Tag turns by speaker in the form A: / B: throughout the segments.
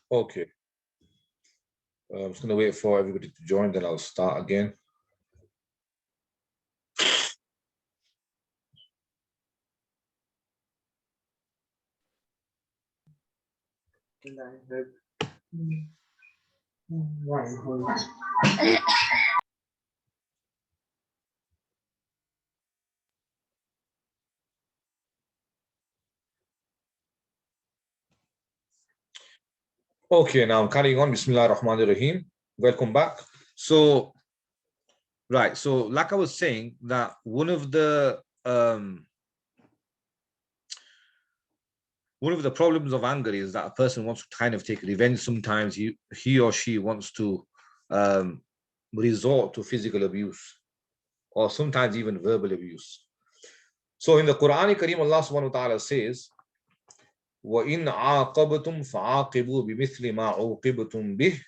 A: Okay, I'm just going to wait for everybody to join, then I'll start again. Okay, now I'm carrying on. Bismillah ar-Rahman ar-Rahim. Welcome back. So, right. So, like I was saying, that one of the problems of anger is that a person wants to kind of take revenge. Sometimes he or she wants to resort to physical abuse, or sometimes even verbal abuse. So in the Quran Kareem, Allah subhanahu wa ta'ala says, وَإِنْ عَاقَبْتُمْ فَعَاقِبُوا بِمِثْلِ مَا عُوقِبْتُمْ بِهِ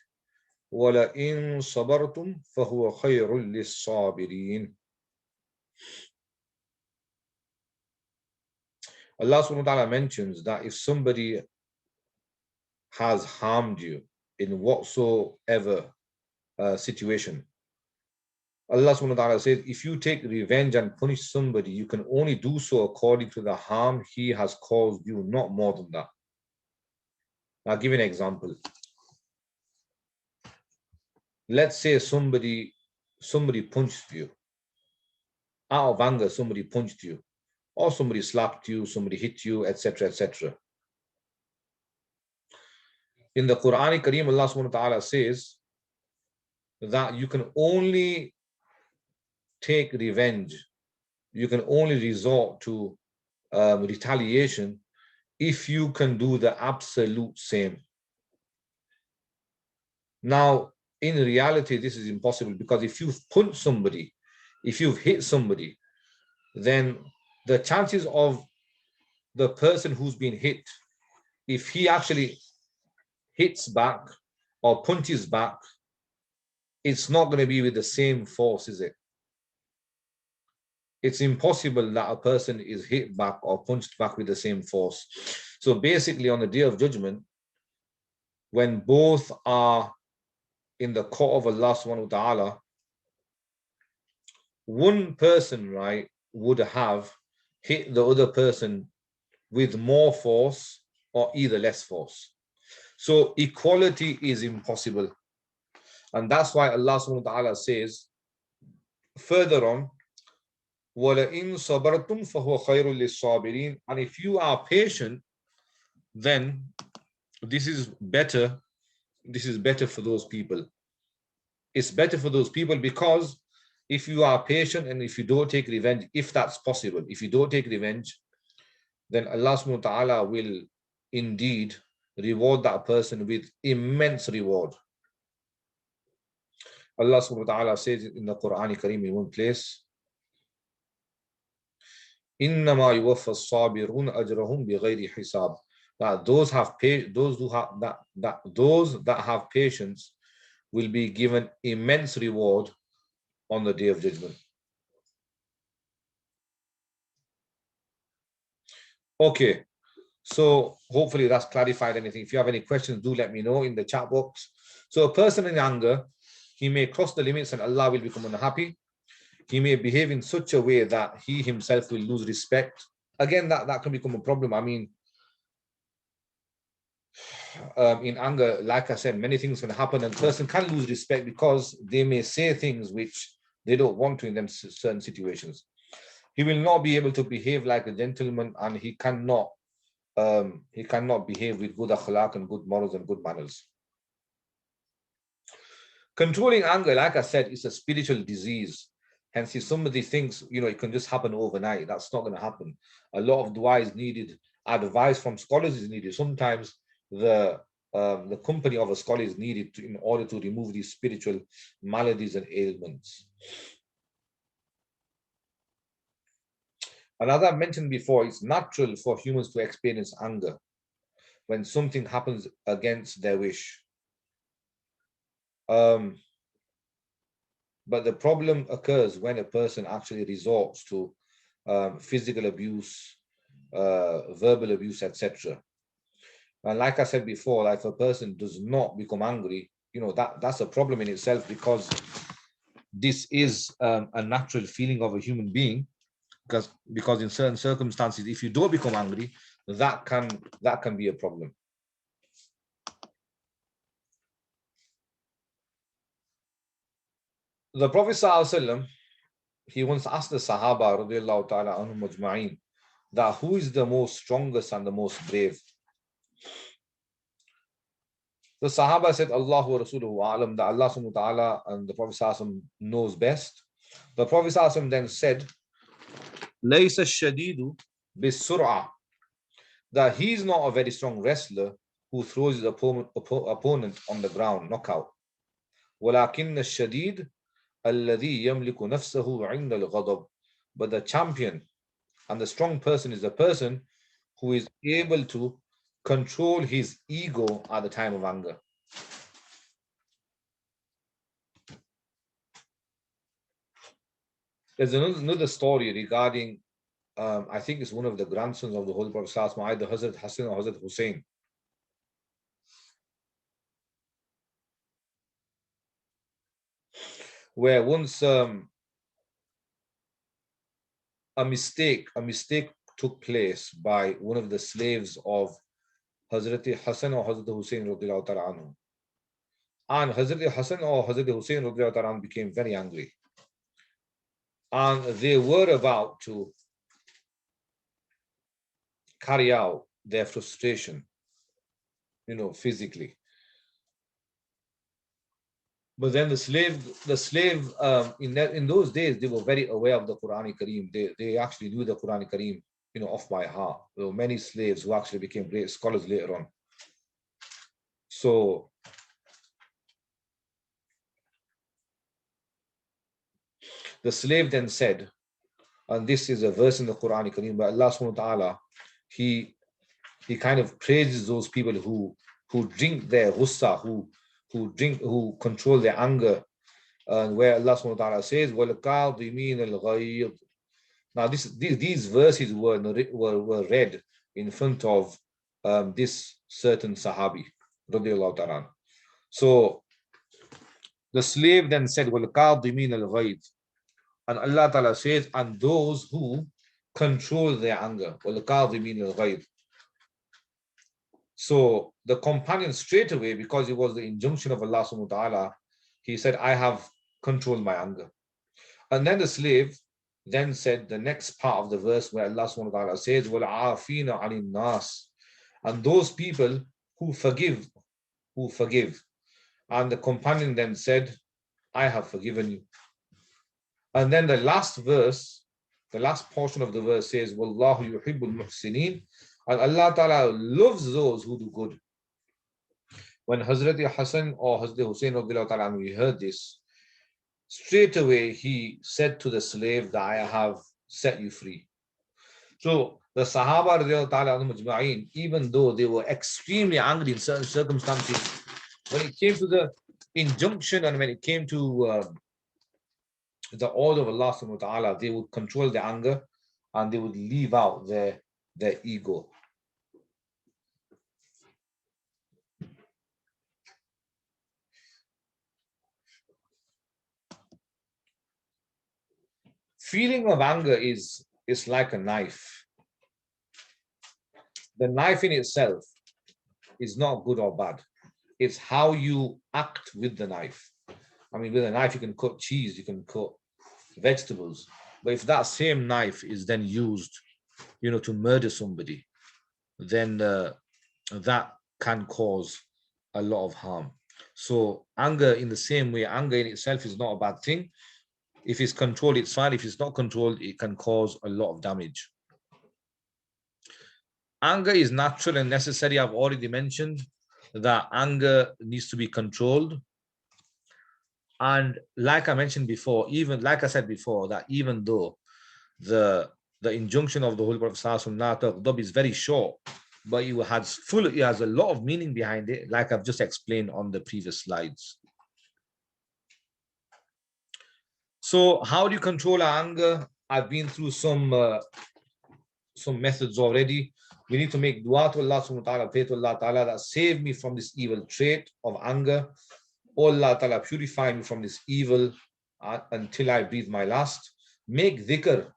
A: وَلَئِنْ صَبَرْتُمْ فَهُوَ خَيْرٌ لِلصَّابِرِينَ. Allah subhanahu wa ta'ala mentions that if somebody has harmed you in whatsoever situation, Allah subhanahu wa ta'ala says, if you take revenge and punish somebody, you can only do so according to the harm he has caused you, not more than that. I'll give you an example. Let's say somebody punched you. Out of anger, somebody punched you, or somebody slapped you, somebody hit you, etc., etc. In the Quran Kareem, Allah subhanahu wa ta'ala says that you can only take revenge, you can only resort to retaliation if you can do the absolute same. Now, in reality, this is impossible, because if you've punched somebody, if you've hit somebody, then the chances of the person who's been hit, if he actually hits back or punches back, it's not going to be with the same force, is it? It's impossible that a person is hit back or punched back with the same force. So basically, on the Day of Judgment, when both are in the court of Allah subhanahu wa ta'ala, one person, right, would have hit the other person with more force or either less force. So equality is impossible. And that's why Allah subhanahu wa ta'ala says further on, وَلَئِن صَبَرْتُمْ فَهُوَ خَيْرٌ لِلصَّابِرِينَ. And if you are patient, then this is better for those people. It's better for those people, because if you are patient and if you don't take revenge, if that's possible, if you don't take revenge, then Allah subhanahu wa ta'ala will indeed reward that person with immense reward. Allah subhanahu wa ta'ala says in the Quran Kareem in one place, إِنَّمَا يُوَفَّى الصَّابِرُونَ أَجْرَهُمْ بِغَيْرِ حِسَابٍ. That those that have patience will be given immense reward on the Day of Judgment. Okay, so hopefully that's clarified anything. If you have any questions, do let me know in the chat box. So a person in anger, he may cross the limits and Allah will become unhappy. He may behave in such a way that he himself will lose respect. Again, that can become a problem. I mean, in anger, like I said, many things can happen, and the person can lose respect because they may say things which they don't want to in them certain situations. He will not be able to behave like a gentleman, and he cannot behave with good akhlaq and good morals and good manners. Controlling anger, like I said, is a spiritual disease. Hence, if somebody thinks, it can just happen overnight, that's not going to happen. A lot of dua is needed. Advice from scholars is needed. Sometimes the company of a scholar is needed in order to remove these spiritual maladies and ailments. And as I mentioned before, it's natural for humans to experience anger when something happens against their wish. But the problem occurs when a person actually resorts to physical abuse, verbal abuse, etc. And like I said before, like if a person does not become angry, that's a problem in itself, because this is a natural feeling of a human being. Because in certain circumstances, if you don't become angry, that can be a problem. The Prophet ﷺ, he once asked the Sahaba radiallahu ta'ala anhum ajma'in, that who is the most strongest and the most brave? The Sahaba said, Allahu wa Rasuluhu alam, that Allah subhanahu wa ta'ala and the Prophet ﷺ knows best. The Prophet ﷺ then said, Laysa shadidu bisur'a, that he's not a very strong wrestler who throws his opponent on the ground, knockout. ولكن الشديد الذي يملك نفسه عند الغضب. But the champion and the strong person is the person who is able to control his ego at the time of anger. There's another story regarding, I think it's one of the grandsons of the Holy Prophet, either Hazrat Hassan or Hazrat Hussein. Where once a mistake took place by one of the slaves of Hazrat Hassan or Hazrat Hussein radiallahu ta'ala anhu. And Hazrat Hassan or Hazrat Hussein radiallahu ta'ala anhu became very angry. And they were about to carry out their frustration, physically. But then the slave, in those days, they were very aware of the Quran Kareem. They actually knew the Quran Kareem, off by heart. There were many slaves who actually became great scholars later on. So the slave then said, and this is a verse in the Quran Kareem, but Allah subhanahu wa ta'ala, he kind of praises those people who drink their ghussa, who control their anger, and where Allah subhanahu wa ta'ala says, وَالْكَاظِمِينَ الْغَيْظِ. Now these verses were read in front of this certain Sahabi, radiallahu ta'ala. So the slave then said, وَالْكَاظِمِينَ الْغَيْظِ. And Allah ta'ala says, and those who control their anger, وَالْكَاظِمِينَ الْغَيْظِ. So the companion straight away, because it was the injunction of Allah subhanahu wa ta'ala, he said, I have controlled my anger. And then the slave then said the next part of the verse where Allah subhanahu wa ta'ala says, وَالْعَافِينَ عَنِ النَّاسِ. And those people who forgive. And the companion then said, I have forgiven you. And then the last verse, the last portion of the verse says, وَاللَّهُ يُحِبُّ الْمُحْسِنِينَ. And Allah Ta'ala loves those who do good. When Hazrat Hassan or Hazrat Hussein heard this, straight away he said to the slave that I have set you free. So the Sahaba, even though they were extremely angry in certain circumstances, when it came to the injunction and when it came to the order of Allah subhanahu wa ta'ala, they would control their anger and they would leave out their ego. Feeling of anger is like a knife. The knife in itself is not good or bad. It's how you act with the knife. I mean, with a knife, you can cut cheese, you can cut vegetables. But if that same knife is then used, to murder somebody, then that can cause a lot of harm. So anger, in the same way, anger in itself is not a bad thing. If it's controlled, it's fine. If it's not controlled, it can cause a lot of damage. Anger is natural and necessary. I've already mentioned that anger needs to be controlled. And like I mentioned before, even like I said before, that even though the injunction of the Holy Prophet is very short, but it has a lot of meaning behind it, like I've just explained on the previous slides. So how do you control anger? I've been through some some methods already. We need to make dua to Allah subhanahu wa ta'ala, pray to Allah ta'ala that save me from this evil trait of anger. Oh Allah ta'ala, purify me from this evil until I breathe my last. Make dhikr.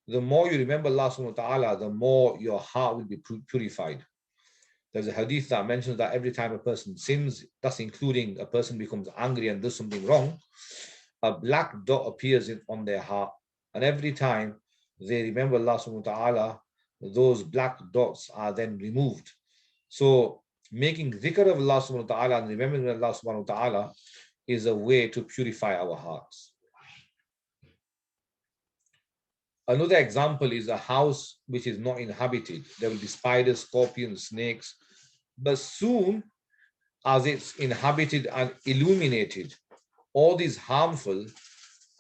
A: The more you remember Allah subhanahu wa ta'ala, the more your heart will be purified. There's a hadith that mentions that every time a person sins, thus including a person becomes angry and does something wrong, a black dot appears on their heart. And every time they remember Allah subhanahu wa ta'ala, those black dots are then removed. So making dhikr of Allah subhanahu wa ta'ala and remembering Allah subhanahu wa ta'ala is a way to purify our hearts. Another example is a house which is not inhabited. There will be spiders, scorpions, snakes. But soon as it's inhabited and illuminated, all these harmful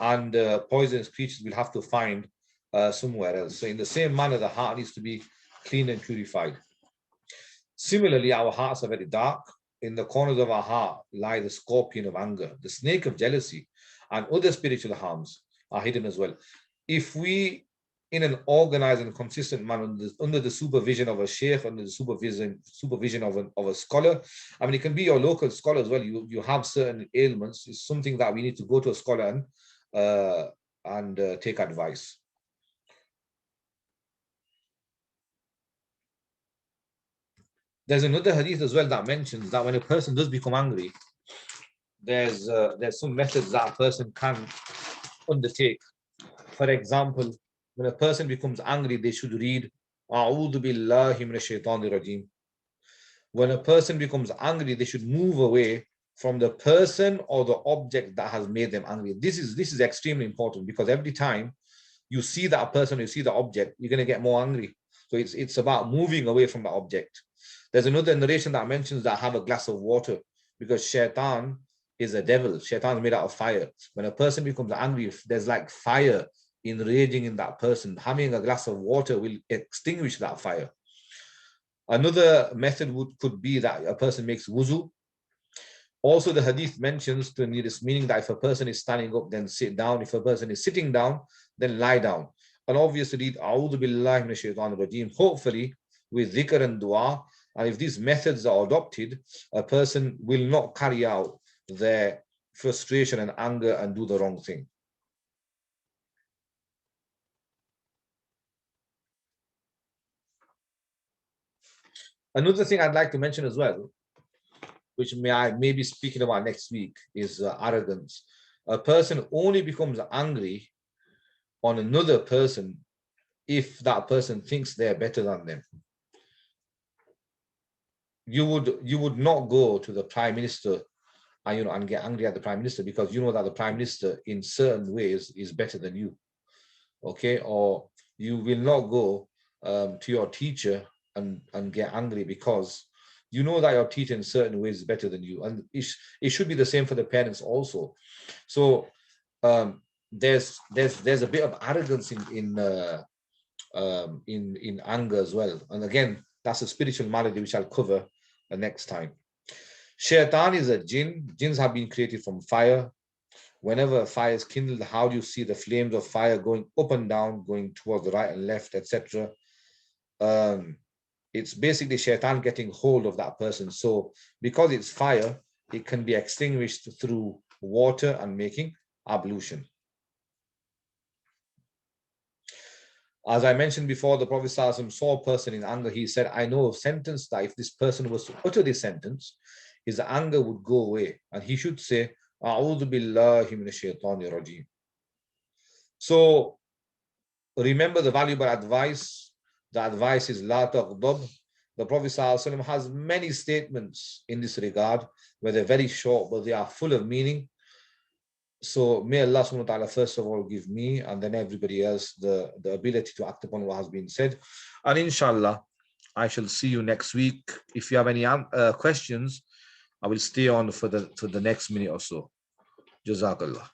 A: and poisonous creatures will have to find somewhere else. So in the same manner, the heart needs to be clean and purified. Similarly, our hearts are very dark. In the corners of our heart lie the scorpion of anger, the snake of jealousy, and other spiritual harms are hidden as well. If we, in an organized and consistent manner, under the supervision of a sheikh, under the supervision of a scholar, I mean, it can be your local scholar as well. You have certain ailments. It's something that we need to go to a scholar and take advice. There's another hadith as well that mentions that when a person does become angry, there's some methods that a person can undertake. For example, when a person becomes angry, they should read A'udhu billahi minash shaitanir rajim. When a person becomes angry, they should move away from the person or the object that has made them angry. This is extremely important, because every time you see that person, you see the object, you're going to get more angry. So it's about moving away from the object. There's another narration that mentions that have a glass of water, because shaitan is a devil. Shaitan is made out of fire. When a person becomes angry, there's like fire enraging in that person. Having a glass of water will extinguish that fire. Another method could be that a person makes wuzu. Also, the hadith mentions to this meaning that if a person is standing up, then sit down. If a person is sitting down, then lie down. And obviously read A'udhu billahi minash shaitanir rajim, hopefully with dhikr and dua. And if these methods are adopted, a person will not carry out their frustration and anger and do the wrong thing. Another thing I'd like to mention as well, which I may be speaking about next week, is arrogance. A person only becomes angry on another person if that person thinks they're better than them. You would not go to the Prime Minister and get angry at the Prime Minister because you know that the Prime Minister in certain ways is better than you. Okay, or you will not go to your teacher and get angry because you know that your teacher in certain ways is better than you. And it should be the same for the parents also. So there's a bit of arrogance in anger as well. And again, that's a spiritual malady which I'll cover next time. Shaitan is a jinn. Jinns have been created from fire. Whenever a fire is kindled, how do you see the flames of fire going up and down, going towards the right and left, etc.? It's basically shaitan getting hold of that person. So because it's fire, it can be extinguished through water and making ablution. As I mentioned before, the Prophet ﷺ saw a person in anger. He said, I know a sentence that if this person was to utter this sentence, his anger would go away. And he should say, A'udhu billahi minash shaitanir rajim. So remember the valuable advice. The advice is La taghdab. The Prophet ﷺ has many statements in this regard, where they're very short, but they are full of meaning. So may Allah subhanahu wa ta'ala first of all give me and then everybody else the ability to act upon what has been said. And inshallah, I shall see you next week. If you have any questions, I will stay on for the next minute or so. Jazakallah.